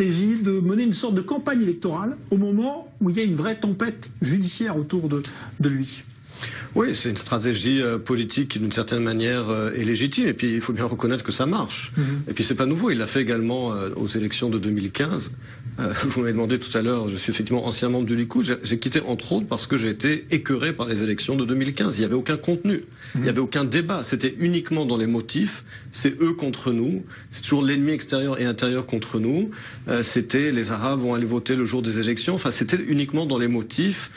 stratégie de mener une sorte de campagne électorale au moment où il y a une vraie tempête judiciaire autour de lui. Oui, c'est une stratégie politique qui, d'une certaine manière, est légitime. Et puis, il faut bien reconnaître que ça marche. Et puis, c'est pas nouveau. Il l'a fait également aux élections de 2015. Vous m'avez demandé tout à l'heure, je suis effectivement ancien membre du Likoud. J'ai quitté, entre autres, parce que j'ai été écœuré par les élections de 2015. Il n'y avait aucun contenu. Il n'y avait aucun débat. C'était uniquement dans les motifs. C'est eux contre nous. C'est toujours l'ennemi extérieur et intérieur contre nous. C'était les Arabes vont aller voter le jour des élections. Enfin, c'était uniquement dans les motifs.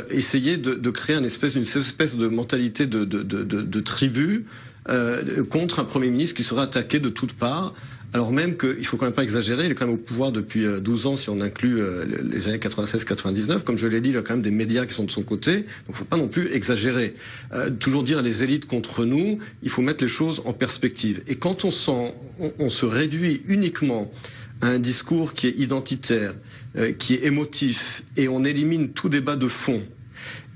Essayer de créer une espèce de mentalité de tribu contre un Premier ministre qui serait attaqué de toutes parts, alors même qu'il ne faut quand même pas exagérer, il est quand même au pouvoir depuis 12 ans si on inclut les années 96-99, comme je l'ai dit, il y a quand même des médias qui sont de son côté, donc il ne faut pas non plus exagérer. Toujours dire les élites contre nous, il faut mettre les choses en perspective. Et quand on se réduit uniquement à un discours qui est identitaire, qui est émotif, et on élimine tout débat de fond.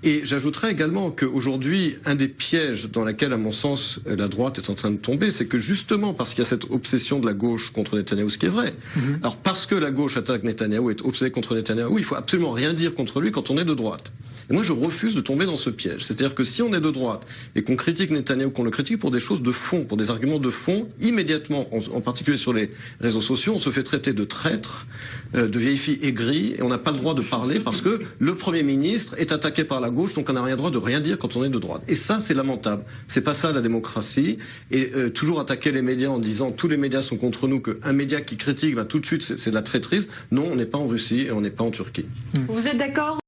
Et j'ajouterais également qu'aujourd'hui, un des pièges dans lequel, à mon sens, la droite est en train de tomber, c'est que justement parce qu'il y a cette obsession de la gauche contre Netanyahou, ce qui est vrai. Alors parce que la gauche attaque Netanyahou, est obsédée contre Netanyahou, il faut absolument rien dire contre lui quand on est de droite. Et moi, je refuse de tomber dans ce piège. C'est-à-dire que si on est de droite et qu'on critique Netanyahou, qu'on le critique pour des choses de fond, pour des arguments de fond, immédiatement, en particulier sur les réseaux sociaux, on se fait traiter de traître, de vieille fille aigrie, et on n'a pas le droit de parler parce que le Premier ministre est attaqué par la gauche, donc on n'a rien le droit de rien dire quand on est de droite. Et ça, c'est lamentable. C'est pas ça la démocratie. Et toujours attaquer les médias en disant tous les médias sont contre nous, qu'un média qui critique, tout de suite c'est de la traîtrise. Non, on n'est pas en Russie et on n'est pas en Turquie. Vous êtes d'accord ?